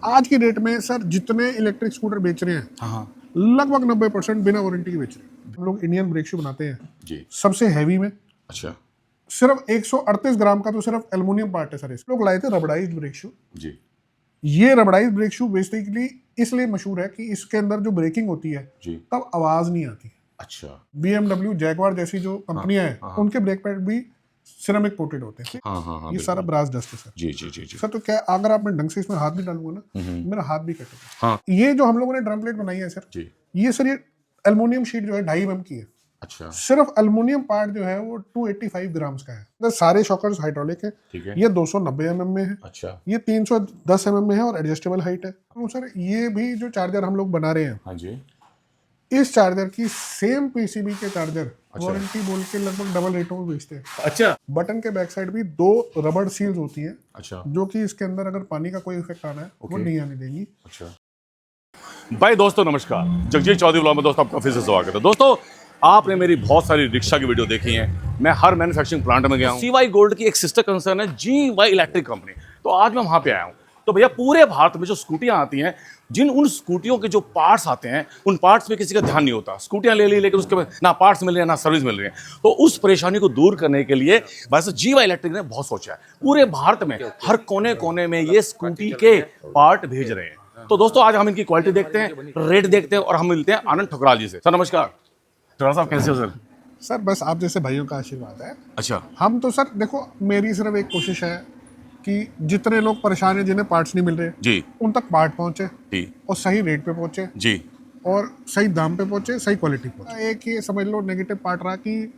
आज की डेट में सर जितने इलेक्ट्रिक स्कूटर बेच रहे हैं हाँ लगभग 90% बिना वारंटी के बेच रहे हैं। हम लोग इंडियन ब्रेक शू बनाते हैं जी। सबसे हैवी में। अच्छा सिर्फ 138 ग्राम का तो सिर्फ एल्युमिनियम पार्ट है सर। इस लोग लाए थे रबड़ाइज्ड ब्रेक शू। जी ये रबड़ाइज्ड ब्रेक शू बेसिकली इसलिए मशहूर है कि इसके अंदर जो ब्रेकिंग होती है जी। तब आवाज नहीं आती। अच्छा BMW जैगवार जैसी जो कंपनियां हैं हाँ। उनके ब्रेक पैड भी सिरेमिक कोटेड होते हैं। हाँ ये सारा ब्रास डस्ट है सर। जी जी जी जी। सर तो क्या अगर आप मैं ढंग से इसमें हाथ भी डालूंगा ना मेरा हाथ भी कटेगा। हाँ ये जो हम लोगों ने ड्रम प्लेट बनाई है सर जी। ये सर ये एल्युमिनियम शीट जो है 2.5 mm की है। अच्छा सिर्फ एल्युमिनियम पार्ट जो है वो 285 ग्राम्स का है। तो सारे शॉकर्स हाइड्रोलिक है। ठीक है। ये 290 mm में है। अच्छा ये 310 mm में है और एडजस्टेबल हाइट है। तो सर ये भी जो चार्जर हम लोग बना रहे हैं हाँ जी। इस चार्जर की सेम पीसीबी के चार्जर वारंटी बोल के लगभग डबल रेटों में बेचते हैं। अच्छा बटन के बैक साइड भी 2 रबड़ सील्स होती हैं अच्छा जो कि इसके अंदर अगर पानी का कोई इफेक्ट आना है वो नहीं आने देंगी। अच्छा भाई दोस्तों नमस्कार, जगजीत चौधरी ब्लॉग में दोस्तों आपका फिर से स्वागत है। दोस्तों आपने मेरी बहुत सारी रिक्शा की वीडियो देखी है। मैं हर मैन्युफैक्चरिंग प्लांट में गया हूँ। CY गोल्ड की एक सिस्टर कंसर्न है GY इलेक्ट्रिक कंपनी। तो आज मैं वहाँ पे आया हूँ। तो भैया पूरे भारत में जो स्कूटियाँ आती हैं, जिन उन स्कूटियों के जो पार्ट्स आते हैं उन पार्ट्स में किसी का ध्यान नहीं होता। स्कूटियाँ ले ली लेकिन उसके ना पार्ट्स मिल रहे हैं ना सर्विस मिल रही है। तो उस परेशानी को दूर करने के लिए वैसे GY इलेक्ट्रिक ने बहुत सोचा है। पूरे भारत में हर कोने कोने में ये स्कूटी के पार्ट भेज रहे हैं। तो दोस्तों आज हम इनकी क्वालिटी देखते हैं, रेट देखते हैं और हम मिलते हैं आनंद ठुकराल जी से। सर नमस्कार। ठुकराल साहब कैसे हो सर? सर बस आप जैसे भाइयों का आशीर्वाद है। अच्छा हम तो सर देखो मेरी सिर्फ एक कोशिश है कि जितने लोग परेशान हैं जिन्हें पार्ट्स नहीं मिल रहे जी उन तक पार्ट पहुंचे जी और सही रेट पे पहुंचे जी और सही दाम पे पहुंचे, सही क्वालिटी पहुंचे। एक ये समझ लो नेगेटिव पार्ट रहा कि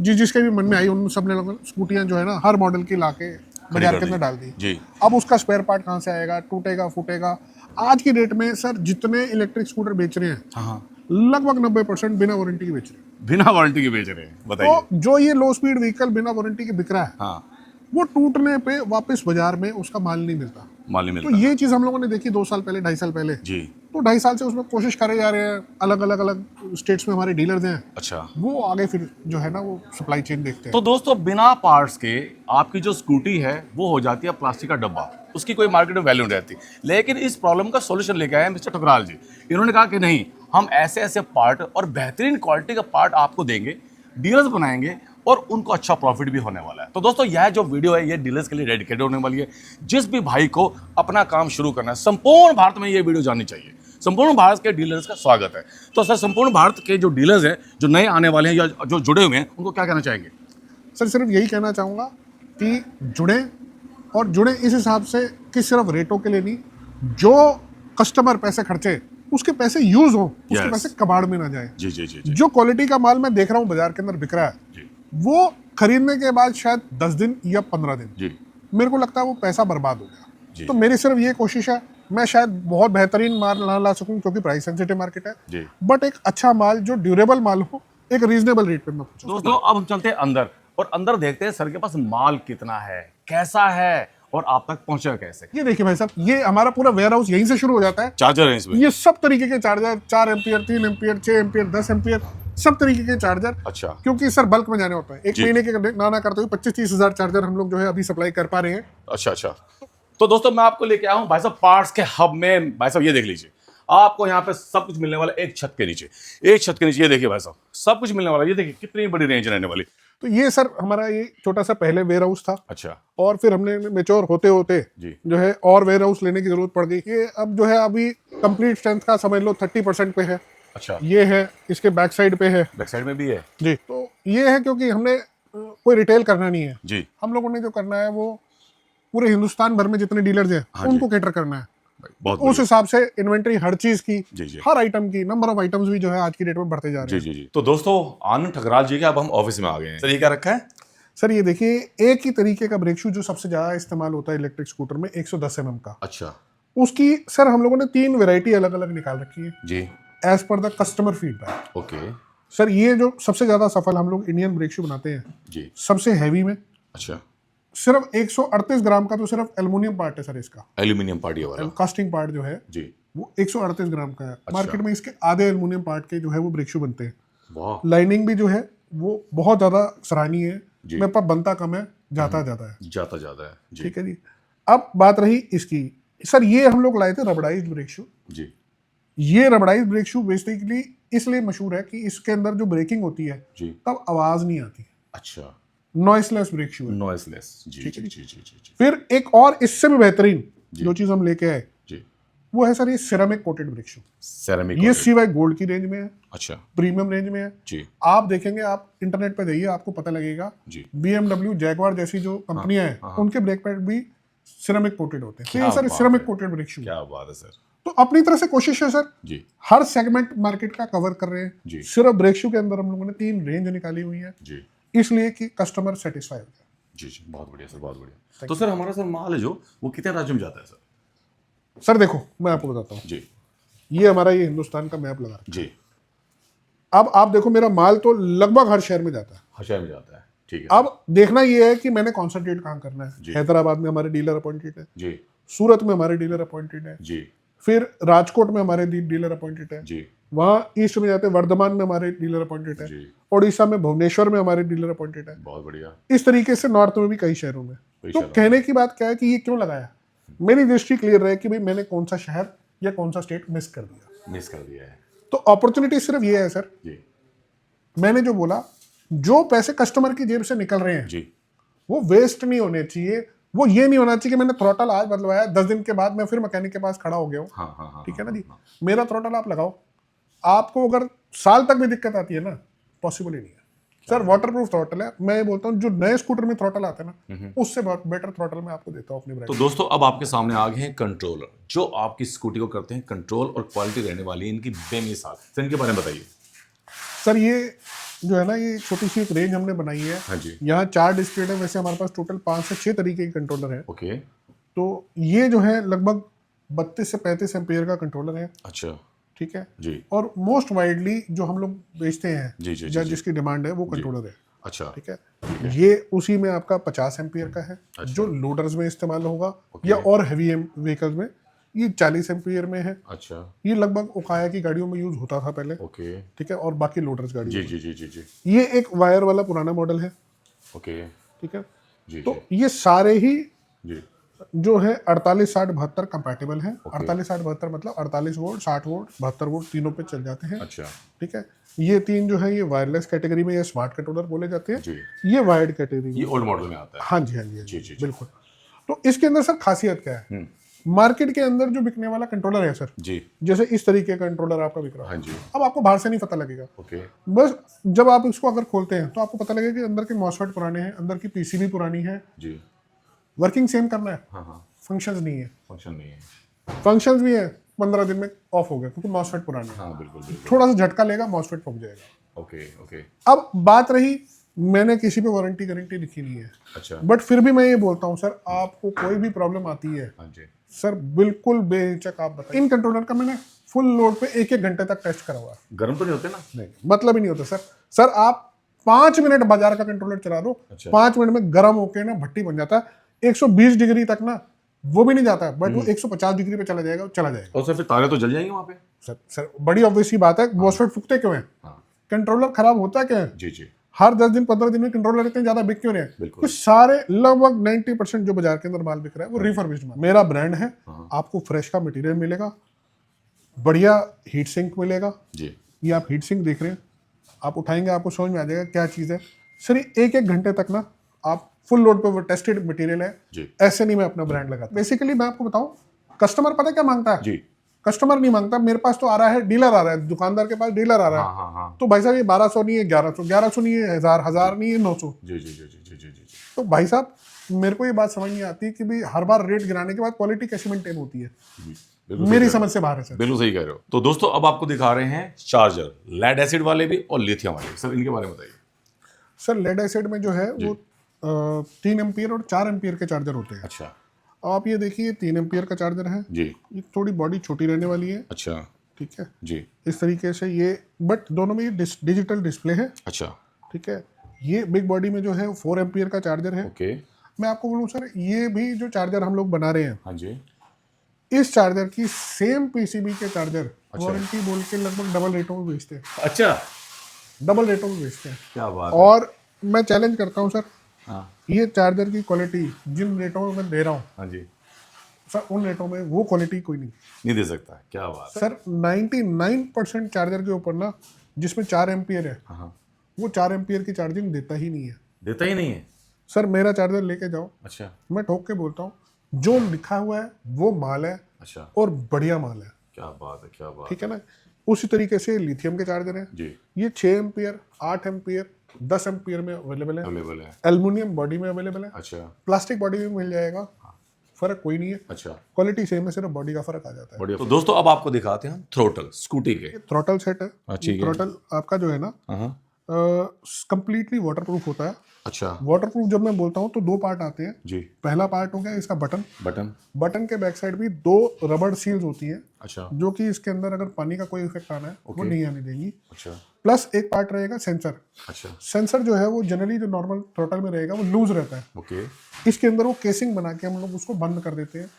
जिसके भी मन में आई उन सब ने स्कूटियां जो है ना हर मॉडल की लाके बाजार के अंदर डाल दी। जी अब उसका स्पेयर पार्ट कहाँ से आएगा, टूटेगा फूटेगा। आज की डेट में सर जितने इलेक्ट्रिक स्कूटर बेच रहे हैं हाँ लगभग 90% बिना वारंटी के बेच रहे हैं। बिना वारंटी के बेच रहे हैं, बताइए। तो जो ये लो स्पीड व्हीकल बिना वारंटी के बिक रहा है हाँ वो टूटने पे वापस बाजार में उसका माल नहीं मिलता। माल नहीं तो मिलता। ये चीज हम लोगों ने देखी 2 साल पहले 2.5 साल पहले। जी तो 2.5 साल से उसमें कोशिश करे जा रहे हैं। अलग अलग स्टेट्स में हमारे डीलर्स हैं, अच्छा। वो आगे फिर जो है ना वो सप्लाई चेन देखते हैं। तो दोस्तों बिना पार्ट्स के आपकी जो स्कूटी है वो हो जाती है प्लास्टिक का डब्बा, उसकी कोई मार्केट में वैल्यू नहीं रहती। लेकिन इस प्रॉब्लम का सॉल्यूशन लेके आए मिस्टर ठुकराल जी। इन्होंने कहा कि नहीं, हम ऐसे ऐसे पार्ट और बेहतरीन क्वालिटी का पार्ट आपको देंगे, डीलर्स बनाएंगे और उनको अच्छा प्रॉफिट भी होने वाला है। तो दोस्तों यह जो वीडियो है ये डीलर्स के लिए डेडिकेटेड होने वाली है। जिस भी भाई को अपना काम शुरू करना है, संपूर्ण भारत में ये वीडियो जाननी चाहिए। संपूर्ण भारत के डीलर्स का स्वागत है। तो सर संपूर्ण भारत के जो डीलर्स हैं जो नए आने वाले हैं या जो जुड़े हुए हैं उनको क्या कहना चाहेंगे? सर सिर्फ यही कहना चाहूँगा कि जुड़े और जुड़े इस हिसाब से कि सिर्फ रेटों के लिए नहीं, जो कस्टमर पैसे खर्चे उसके पैसे यूज हो, उसके Yes. पैसे कबाड़ में ना जाए। जी जी जी जी जो क्वालिटी का माल मैं देख रहा हूँ बाजार के अंदर बिक रहा है जी वो खरीदने के बाद शायद 10 दिन या 15 दिन जी मेरे को लगता है वो पैसा बर्बाद हो जी। गया। तो मेरी सिर्फ ये कोशिश है, मैं शायद बहुत बेहतरीन माल ना ला सकूं क्योंकि प्राइस सेंसिटिव मार्केट है जी। बट एक अच्छा माल जो ड्यूरेबल माल हो एक रीजनेबल रेट पे मैं पहुंचाऊं। दोस्तों अब हम चलते हैं अंदर और अंदर देखते हैं सर के पास माल कितना है, कैसा है और आप तक पहुंचेगा कैसे। ये देखिए भाई साहब, ये हमारा पूरा वेयर हाउस यहीं से शुरू हो जाता है। चार्जर है इसमें? ये सब तरीके के charger 4 ampere 3 ampere 6 ampere 10 ampere सब तरीके के चार्जर। अच्छा। क्योंकि सर बल्क में जाने होता है, एक जी। महीने के ना करते हुए 25-30 हजार चार्जर हम लोग जो है अभी सप्लाई कर पा रहे हैं। अच्छा अच्छा। तो दोस्तों मैं आपको लेके आया हूं भाई साहब पार्ट्स के हब में। भाई साहब ये देख लीजिए, आपको यहाँ पे सब कुछ मिलने वाला है एक छत के नीचे। एक छत के नीचे ये देखिए भाई साहब सब कुछ मिलने वाला है। ये देखिए कितनी बड़ी रेंज रहने वाली। तो ये सर हमारा ये छोटा सा पहले वेयर हाउस था। अच्छा। और फिर हमने मेच्योर होते होते जी। जो है और वेयर हाउस लेने की जरूरत पड़ गई। ये अब जो है अभी कंप्लीट स्ट्रेंथ का समझ लो 30% पे है। अच्छा। ये है, इसके बैक साइड पे है। बैक साइड में भी है जी। तो ये है क्योंकि हमने कोई रिटेल करना नहीं है जी। हम लोगों ने जो करना है वो पूरे हिंदुस्तान भर में जितने डीलर्स हैं हाँ उनको कैटर करना है। बहुत उस हिसाब से इन्वेंटरी हर चीज की, जी जी हर आइटम की, नंबर ऑफ आइटम्स भी जो है आज की डेट में बढ़ते जा रहे जी हैं। जी जी। तो दोस्तों आनंद ठुकराल जी के अब हम ऑफिस में आ गए हैं। सर ये क्या रखा है? सर ये देखिए एक ही तरीके का ब्रेक शू जो सबसे ज्यादा इस्तेमाल होता है इलेक्ट्रिक स्कूटर में 110 mm का। अच्छा। उसकी सर हम लोगों ने 3 वैरायटी अलग अलग निकाल रखी है जी। As per the customer feedback. Okay. Sir ये जो सबसे ज्यादा सफल हम लोग इंडियन ब्रेक शू बनाते हैं जी। सबसे हैवी में। अच्छा। सिर्फ 138 ग्राम का तो सिर्फ एल्युमिनियम पार्ट है सर इसका। एल्यूमिनियम पार्ट ये वाला? कास्टिंग पार्ट जो है जी। वो 138 ग्राम का है। मार्केट में इसके आधे एल्युमिनियम पार्ट के जो है वो ब्रेक शू बनते हैं। वाह। लाइनिंग भी जो है वो बहुत ज्यादा सराहनीय है। जी। मेरे पास बनता कम है, जाता ज्यादा है। जाता ज्यादा है जी। ठीक है जी। अब बात रही इसकी, सर ये हम लोग लाए थे रबड़ाइज्ड ब्रेक शू। जी ये रबड़ाइज्ड ब्रेक शू बेसिकली इसलिए मशहूर है कि इसके अंदर जो ब्रेकिंग होती है जी। तब आवाज नहीं आती। अच्छा, नॉइसलेस ब्रेक शू है। नॉइसलेस। जी जी जी जी जी फिर एक और इससे भी बेहतरीन जो चीज हम लेके आए जी। वो है सर ये ceramic coated brake shoe. Ceramic. ये CY गोल्ड की रेंज में है, अच्छा प्रीमियम रेंज में है। जी आप देखेंगे, आप इंटरनेट पे जाइए, आपको पता लगेगा जी। BMW, जैगवार जैसी जो कंपनियां हैं उनके ब्रेक पैड भी सिरेमिक कोटेड होते हैं। तो ये सर बात सिरेमिक है। Coated brake shoe. क्या बात है सर। तो अपनी तरह से कोशिश है सर, जी हर सेगमेंट मार्केट का कवर कर रहे हैं। जी सिर्फ ब्रेक शू के अंदर हम लोगों ने 3 रेंज निकाली हुई है, जी इसलिए कि कस्टमर सेटिस्फाई हो जाए। जी जी। बहुत बढ़िया सर, बहुत बढ़िया। तो सर हमारा सर माल है जो वो कितने राज्यों में जाता है सर? सर देखो मैं आपको बताता हूँ, जी ये हमारा ये हिंदुस्तान का मैप लगा रखा जी। है। अब आप देखो मेरा माल तो लगभग हर शहर में जाता है। हर शहर में जाता है, ठीक है। अब देखना ये है कि मैंने कॉन्सेंट्रेट कहाँ करना जी। है। हैदराबाद में हमारे डीलर अपॉइंटेड है, जी सूरत में हमारे डीलर अपॉइंटेड है, जी फिर राजकोट में हमारे डीलर अपॉइंटेड है, जी वहाँ ईस्ट में जाते हैं वर्धमान में हमारे डीलर अपॉइंटेड है, जी। उड़ीसा में भुवनेश्वर में हमारे डीलर अपॉइंटेड है। बहुत बढ़िया। इस तरीके से नॉर्थ में भी कई शहरों में। तो शहरों में। कहने की बात क्या है कि ये क्यों लगाया, मेरी दृष्टि क्लियर रहे कि भाई मैंने कौन सा शहर या कौन सा स्टेट मिस कर दिया है। तो अपॉर्चुनिटी सिर्फ ये है सर, जी मैंने जो बोला, जो पैसे कस्टमर की जेब से निकल रहे हैं जी वो वेस्ट नहीं होने चाहिए। वो ये नहीं होना चाहिए कि मैंने थ्रॉटल आज बदलवाया, 10 दिन के बाद मैं फिर मैकेनिक के पास खड़ा हो गया हूँ। हाँ हाँ हाँ। ठीक है ना जी, मेरा थ्रॉटल आप लगाओ, आपको अगर साल तक भी दिक्कत आती है ना, पॉसिबल ही नहीं है सर। वाटर प्रूफ थ्रॉटल है। मैं ये बोलता हूँ जो नए स्कूटर में थ्रॉटल आते हैं ना, उससे बहुत बेटर थ्रॉटल मैं आपको देता हूँ अपनी ब्रांड। तो दोस्तों अब आपके सामने आ गए हैं कंट्रोलर, जो आपकी स्कूटी को करते हैं कंट्रोल और क्वालिटी रहने वाली है इनकी बेमिसाल। सर इनके बारे में बताइए। सर ये जो है ना, ये छोटी सी एक रेंज हमने बनाई है। हाँ जी। यहाँ 4 डिस्प्ले है, वैसे हमारे पास टोटल 5 से 6 तरीके के कंट्रोलर है। ओके। तो ये जो है लगभग 32 से 35 एम्पियर का कंट्रोलर है। अच्छा ठीक है जी। और मोस्ट वाइडली जो हम लोग बेचते हैं जी जी या जी। जिसकी डिमांड है वो कंट्रोलर है। अच्छा ठीक है, ये उसी में आपका 50 एम्पियर का है जो लोडर्स में इस्तेमाल होगा या और हैवी व्हीकल्स में ये 40 एम्पियर में है। अच्छा। ये लगभग ओकाया की गाड़ियों में यूज होता था पहले। ओके। ठीक है, और बाकी लोडर्स गाड़ी। जी जी जी जी जी। ये एक वायर वाला पुराना मॉडल है। ओके। ठीक है, जी तो ये सारे ही जी जो है 48 60 72 कंपैटिबल है। 48 60 72 मतलब 48 वोल्ट 60 वोल्ट 72 वोल्ट तीनों पे चल जाते हैं। अच्छा। ठीक है, ये 3 जो है ये वायरलेस कैटेगरी में या स्मार्ट कंट्रोलर बोले जाते हैं। जी। ये वायर्ड कैटेगरी ये में। ओल्ड मॉडल में आता है। हाँ जी हाँ जी, हाँ जी, जी जी। बिल्कुल। तो इसके अंदर सर खासियत क्या है, मार्केट के अंदर जो बिकने वाला कंट्रोलर है सर, जी। जैसे इस तरीके का कंट्रोलर आपका बिक रहा है। हाँ जी। अब आपको बाहर से नहीं पता लगेगा। ओके। बस जब आप इसको अगर खोलते हैं तो आपको पता लगेगा कि अंदर के मॉसफेट पुराने हैं, अंदर की पीसीबी पुरानी है। जी। वर्किंग सेम करना है, हाँ हाँ। फंक्शंस नहीं है। फंक्शन नहीं है। फंक्शंस भी है, 15 दिन में ऑफ हो गया क्योंकि मॉसफेट पुराने हैं। हाँ बिल्कुल बिल्कुल। थोड़ा सा झटका लेगा मॉसफेट फूक जाएगा। Okay okay. अब बात रही, मैंने किसी पे वारंटी गारंटी लिखी नहीं है। अच्छा। बट फिर भी मैं ये बोलता हूँ सर, आपको कोई भी प्रॉब्लम आती है हाँ जी। सर बिल्कुल बेहिचक आप बताइए। इन कंट्रोलर का मैंने फुल लोड पे 1 घंटे तक टेस्ट करा हुआ है। गर्म तो नहीं होते ना? नहीं, मतलब ही नहीं होता सर। सर आप 5 मिनट बाजार का कंट्रोलर चला दो, अच्छा। 5 मिनट में गर्म होके ना भट्टी बन जाता है। 120 डिग्री तक ना वो भी नहीं जाता, बट वो 150 डिग्री पे चला जाएगा, चला जाएगा। और सर फिर तारे तो जल जाएंगे वहाँ पे? सर बड़ी ऑब्वियस ही बात है, मॉसफेट फूकते क्यों हैं? हाँ। कंट्रोलर खराब होता क्या है? जी जी। हर 10 दिन 15 दिन में कंट्रोलर इतने ज्यादा बिक क्यों रहे हैं? बिल्कुल। कुछ सारे लगभग 90% जो बाजार के अंदर माल बिक रहा है वो रिफर्बिश्ड माल। मेरा ब्रांड है, आपको फ्रेश का मटेरियल मिलेगा, बढ़िया हीट सिंक मिलेगा। जी। ये आप हीट सिंक देख रहे हैं, आप उठाएंगे आपको समझ में आ जाएगा क्या चीज़ है। सर ये 1 घंटे तक ना आप फुल लोड पे वो टेस्टेड मटेरियल है। जी। ऐसे नहीं मैं अपना ब्रांड लगाता। बेसिकली मैं आपको बताऊं, कस्टमर पता क्या मांगता है? जी। कस्टमर नहीं मांगता, मेरे पास तो आ रहा है, डीलर आ रहा है, दुकानदार के पास डीलर आ रहा है। हाँ हाँ हाँ। तो भाई साहब ये 1200 नहीं है, 1100 नहीं है, 1000 नहीं है, 900। जी जी जी जी जी जी जी। तो भाई साहब मेरे को ये बात समझ नहीं आती कि भाई हर बार रेट गिराने के बाद क्वालिटी कैसे मेंटेन होती है। मेरी समझ से बाहर है सर। बिल्कुल सही कह रहे हो। तो दोस्तों अब आपको दिखा रहे हैं चार्जर, लेड एसिड वाले भी और लिथियम वाले भी। सर इनके बारे में बताइए। सर लेड एसिड में जो है वो 3 एम्पियर और 4 एम्पियर के चार्जर होते हैं। अच्छा। आप ये देखिए 3 एम्पियर का चार्जर है जी। ये थोड़ी बॉडी छोटी रहने वाली है। अच्छा। ठीक है जी। इस तरीके से ये, बट दोनों में ये डिजिटल डिस्प्ले है। अच्छा। ठीक है, ये बिग बॉडी में जो है 4 एम्पियर का चार्जर है। ओके। मैं आपको बोलूँ सर, ये भी जो चार्जर हम लोग बना रहे हैं, हाँ जी। इस चार्जर की सेम पीसीबी के चार्जर अच्छा। वारंटी बोल के लगभग डबल रेटों में बेचते हैं। अच्छा। डबल रेटों में बेचते हैं। क्या बात है। और मैं चैलेंज करता हूँ सर, हाँ ये चार्जर की क्वालिटी जिन रेटों में मैं दे रहा हूँ, हाँ जी। सर उन रेटों में वो क्वालिटी कोई नहीं दे सकता। क्या बात है। सर। 99% चार्जर के ऊपर ना जिसमें 4 एम्पियर है, हाँ, वो 4 एम्पियर की चार्जिंग देता ही नहीं है। देता ही नहीं है। सर मेरा चार्जर लेके जाओ, अच्छा मैं ठोक के बोलता हूँ जो लिखा हुआ है वो माल है, अच्छा, और बढ़िया माल है। क्या बात है, क्या बात ठीक है ना। उसी तरीके से लिथियम के चार्जर हैं, जी, ये 6 एम्पियर, 8 एम्पियर, 10 एम्पियर में अवेलेबल है। अवेलेबल है। एल्युमिनियम बॉडी में अवेलेबल है, अच्छा प्लास्टिक बॉडी में मिल जाएगा, फर्क कोई नहीं है। अच्छा, क्वालिटी सेम है, सिर्फ बॉडी का फर्क आ जाता है। बढ़िया। तो दोस्तों अब आपको दिखाते हैं थ्रोटल स्कूटी के। थ्रॉटल सेट है। ठीक है। थ्रॉटल आपका जो है ना हाँ, कंप्लीटली वाटरप्रूफ होता है। अच्छा वाटरप्रूफ जब मैं बोलता हूँ तो 2 पार्ट आते हैं। जी। पहला पार्ट हो गया इसका बटन। बटन। बटन के बैक साइड भी 2 रबड़ सील्स होती हैं, अच्छा जो कि इसके अंदर अगर पानी का कोई इफेक्ट आना है वो नहीं आने देंगी। अच्छा प्लस एक पार्ट रहेगा सेंसर। अच्छा, सेंसर जो है वो जनरली जो नॉर्मल थ्रॉटल में रहेगा वो लूज रहता है। ओके इसके अंदर वो केसिंग बना के हम लोग उसको बंद कर देते हैं।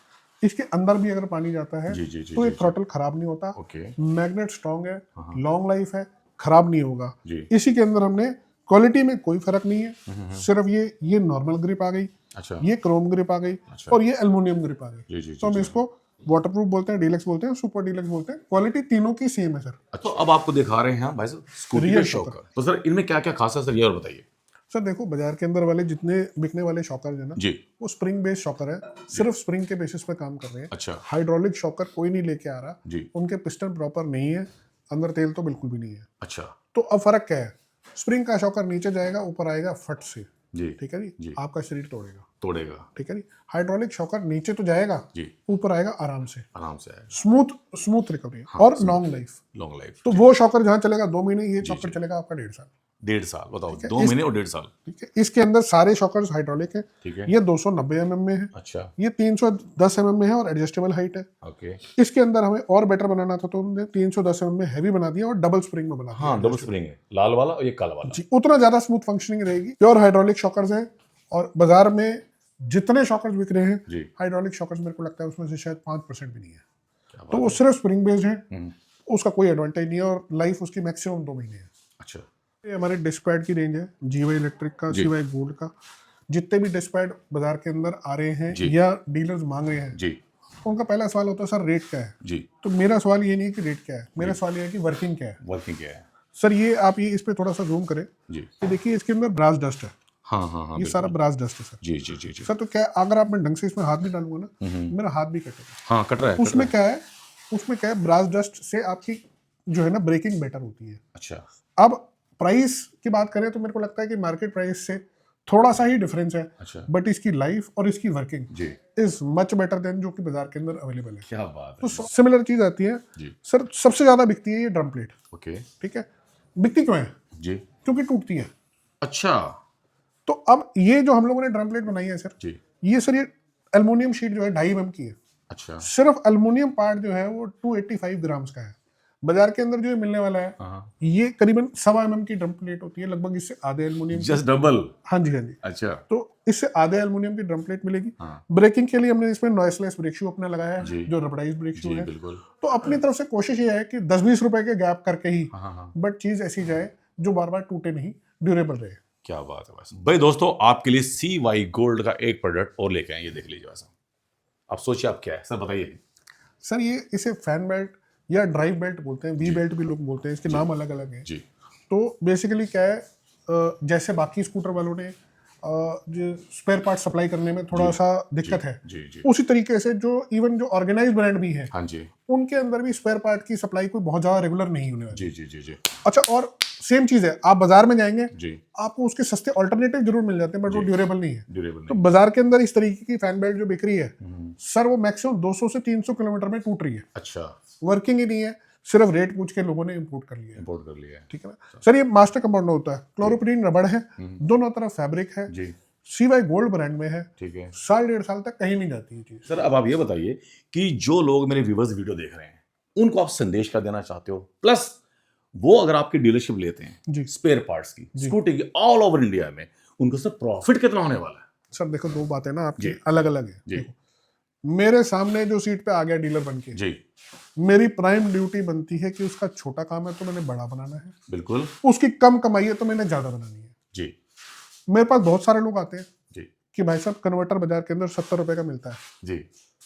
इसके अंदर भी अगर पानी जाता है जी जी जी तो ये जी, थ्रॉटल खराब नहीं होता। ओके मैग्नेट स्ट्रांग है, लॉन्ग लाइफ है, खराब नहीं होगा। जी। इसी के अंदर हमने क्वालिटी में कोई फर्क नहीं है, सिर्फ ये नॉर्मल ग्रिप आ गई, अच्छा ये क्रोम ग्रिप आ गई, अच्छा। और ये एल्युमिनियम ग्रिप आ गई। जी जी तो हम जी। इसको वाटरप्रूफ बोलते हैं, डीलक्स बोलते हैं, सुपर डीलक्स बोलते हैं। क्वालिटी तीनों की सेम है सर। तो अब आपको दिखा रहे हैं भाई साहब स्कूटी रियल का शॉकर। तो सर इनमें क्या क्या खास है सर, ये और बताइए। सर देखो बाजार के अंदर वाले जितने बिकने वाले शॉकर है ना, जी वो स्प्रिंग बेस्ड शॉकर है, सिर्फ स्प्रिंग के बेसिस पे काम कर रहे हैं। अच्छा हाइड्रोलिक शॉकर कोई नहीं लेके आ रहा, जी उनके पिस्टन प्रॉपर नहीं है, अंदर तेल तो बिल्कुल भी नहीं है। अच्छा तो अब फर्क क्या है, स्प्रिंग का शॉकर नीचे जाएगा, ऊपर आएगा फट से। जी ठीक है जी, आपका शरीर तोड़ेगा। तोड़ेगा। ठीक है जी। हाइड्रोलिक शॉकर नीचे तो जाएगा, जी ऊपर आएगा आराम से, आराम से है। स्मूथ रिकवरी और लॉन्ग लाइफ। Long life. तो वो शॉकर जहाँ चलेगा 2 महीने, ये शॉकर चलेगा आपका 1.5 साल। 1.5 साल बताओ, 2 महीने और 1.5 साल। ठीक है। इसके अंदर सारे शॉकर्स हाइड्रोलिक है। ठीक है। ये 290 mm में है, अच्छा ये 310 mm में है और एडजस्टेबल हाइट है। ओके। इसके अंदर हमें और बेटर बनाना था तो हमने 310 mm में हैवी बना दिया और डबल स्प्रिंग में बना दिया। हाँ डबल स्प्रिंग है, लाल वाला और ये काला वाला। जी, उतना ज्यादा स्मूथ फंक्शनिंग रहेगी। प्योर हाइड्रोलिक शॉकर्स हैं, और बाजार में जितने शॉकर्स बिक रहे हैं जी हाइड्रोलिक शॉकर्स, मेरे को लगता है उसमें से शायद 5% भी नहीं है। क्या तो बात वो सिर्फ स्प्रिंग बेस्ड है, हम्म, उसका कोई एडवांटेज नहीं है, और लाइफ उसकी मैक्सिमम 2 महीने है। अच्छा ये हमारे डिस्क पैड की रेंज है, जीवाई इलेक्ट्रिक का, सीवाई गोल्ड का। जितने भी डिस्क पैड बाजार के अंदर आ रहे हैं जी। या डीलर्स मांग रहे हैं, जी तो उनका पहला सवाल होता है सर रेट क्या है। जी। तो मेरा सवाल ये नहीं है कि रेट क्या है, मेरा सवाल ये है कि वर्किंग क्या है। वर्किंग क्या है। सर ये आप ये इस पे थोड़ा सा जूम करें, जी ये देखिए इसके अंदर ब्रास डस्ट है। हाँ हाँ हाँ ये सारा ब्रास डस्ट है सर। जी जी जी जी। सर तो क्या है, अगर आप मैं ढंग से इसमें हाथ भी डालूंगा ना, मेरा हाथ भी कटेगा। हाँ कट रहा है। उसमें क्या है, ब्रास डस्ट से आपकी जो है ना ब्रेकिंग बेटर होती है। अच्छा अब प्राइस की बात करें तो मेरे को लगता है कि मार्केट प्राइस से थोड़ा सा ही डिफरेंस है, अच्छा बट इसकी लाइफ और इसकी वर्किंग जी, इज मच बेटर देन जो कि बाजार के अंदर अवेलेबल है। क्या बात तो है। सिमिलर चीज आती है जी सर, सबसे ज्यादा बिकती है ये ड्रम प्लेट। ओके ठीक है, बिकती क्यों है, जी। क्योंकि टूटती है। अच्छा तो अब ये जो हम लोगों ने ड्रम प्लेट बनाई है सर, जी ये सर ये एल्युमिनियम शीट जो है 2.5 mm की है। अच्छा सिर्फ एल्युमिनियम पार्ट जो है वो 285 ग्राम्स का है। बाजार के अंदर जो ये मिलने वाला है हाँ ये करीबन 1.25 mm की ड्रम प्लेट होती है, लगभग इससे आधे एल्युमिनियम। Just double. हाँ जी हाँ जी। अच्छा तो इससे आधे एल्युमिनियम की ड्रम प्लेट मिलेगी। हाँ ब्रेकिंग के लिए हमने इसमें नॉइसलेस ब्रेक शू अपना लगाया जी। है, जो रबड़ाइज ब्रेक शू जी है। बिल्कुल। तो अपनी तरफ से कोशिश ये है कि 10-20 रुपए के गैप करके ही, हाँ हाँ बट चीज ऐसी जाए जो बार बार टूटे नहीं, ड्यूरेबल रहे। क्या बात है बस भाई। दोस्तों आपके लिए CY गोल्ड का एक प्रोडक्ट और लेके आए, ये देख लीजिए वैसा। आप सोचिए आप क्या है सर, बताइए। सर ये इसे फैन बेल्ट या ड्राइव बेल्ट बोलते हैं, वी बेल्ट भी लोग बोलते हैं, इसके नाम अलग अलग हैं। जी तो बेसिकली क्या है, जैसे बाकी स्कूटर वालों ने जो स्पेयर पार्ट सप्लाई करने में थोड़ा सा दिक्कत है, जी जी उसी तरीके से जो इवन जो ऑर्गेनाइज ब्रांड भी है, हाँ जी उनके अंदर भी स्पेयर पार्ट की सप्लाई कोई बहुत ज्यादा रेगुलर नहीं होने वाली। जी जी जी जी अच्छा, और सेम चीज है, आप बाजार में जाएंगे जी। आपको उसके सस्ते ऑल्टरनेटिव जरूर मिल जाते हैं, बट वो ड्यूरेबल नहीं है। ड्यूरेबल तो नहीं। बाजार के अंदर इस तरीके की फैन बेल्ट जो बिक रही है सर, वो मैक्सिमम 200 से 300 किलोमीटर में टूट रही है, अच्छा वर्किंग ही नहीं है, सिर्फ रेट पूछ के लोगों ने इंपोर्ट कर लिया है। इंपोर्ट कर लिया है। ठीक है ना सर। ये मास्टर कंपाउंड होता है, क्लोरोप्रीन रबड़ है, दोनों तरफ फैब्रिक है, जी CY गोल्ड ब्रांड में है, ठीक है। 1.5 साल तक कहीं नहीं जाती है चीज। सर अब आप ये बताइए कि जो लोग मेरे व्यूवर्स वीडियो देख रहे हैं उनको आप संदेश क्या देना चाहते हो, प्लस वो अगर आपकी डीलरशिप लेते हैं जी स्पेयर पार्ट्स की स्कूटी की ऑल ओवर इंडिया में, उनको सर प्रॉफिट कितना होने वाला है। सर देखो, दो बातें ना आपकी जी। अलग अलग है। जी देखो, मेरे सामने जो सीट पे आ गया डीलर बन के, जी मेरी प्राइम ड्यूटी बनती है कि उसका छोटा काम है तो मैंने बड़ा बनाना है, बिल्कुल उसकी कम कमाई है तो मैंने ज्यादा बनानी है। जी मेरे पास बहुत सारे लोग आते हैं जी कि भाई साहब कन्वर्टर बाजार के अंदर 70 रुपए का मिलता है, जी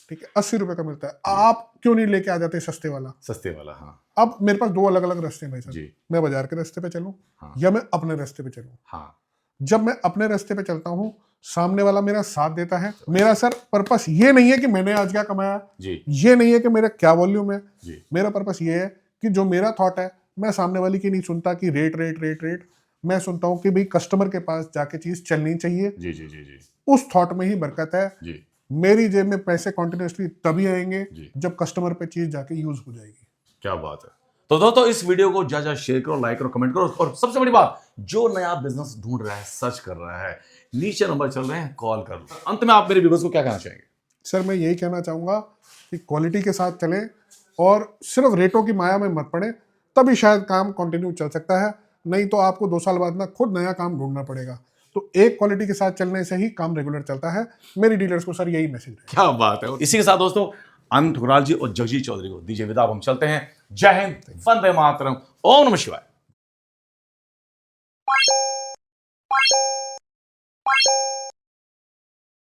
ठीक ठीक है, 80 रुपए का मिलता है। आप क्यों नहीं लेके आ जाते सस्ते वाला? सस्ते वाला, हाँ अब मेरे पास दो अलग अलग रास्ते हैं भाई जी। साहब, मैं बाजार के रास्ते पे चलूं हाँ। या मैं अपने रास्ते पे चलूं। हाँ जब मैं अपने रास्ते पे चलता हूं, सामने वाला मेरा साथ देता है। मेरा सर पर्पस ये नहीं है कि मैंने आज क्या कमाया जी ये नहीं है कि मेरा क्या वॉल्यूम है जी मेरा पर्पस ये है कि जो मेरा थॉट है, मैं सामने वाली की नहीं सुनता कि रेट रेट रेट रेट। मैं सुनता हूं कि भाई कस्टमर के पास जाके चीज चलनी चाहिए। जी जी जी जी उस थॉट में ही बरकत है। जी मेरी जेब में पैसे कॉन्टिन्यूसली तभी आएंगे जी। जब कस्टमर पे चीज जाके यूज हो जाएगी। क्या बात है। तो दोस्तों इस वीडियो को ज्यादा शेयर करो, लाइक करो, कमेंट करो, और सबसे बड़ी बात, जो नया बिजनेस ढूंढ रहा है, सर्च कर रहा है, नीचे नंबर चल रहे हैं, कॉल कर लो। अंत में आप मेरे व्यूअर्स को क्या कहना चाहेंगे? सर मैं यही कहना चाहूंगा कि क्वालिटी के साथ चलें और सिर्फ रेटों की माया में मत पड़े, तभी शायद काम कंटिन्यू चल सकता है। नहीं तो आपको 2 साल बाद ना खुद नया काम ढूंढना पड़ेगा। तो एक क्वालिटी के साथ चलने से ही काम रेगुलर चलता है। मेरी डीलर्स को सर यही मैसेज है। क्या बात है। इसी के साथ दोस्तों अनंत ठुकराल जी और जगजीत चौधरी को दीजिए विदा। हम चलते हैं। जय हिंद, वंदे मातरम, ओम नमः शिवाय।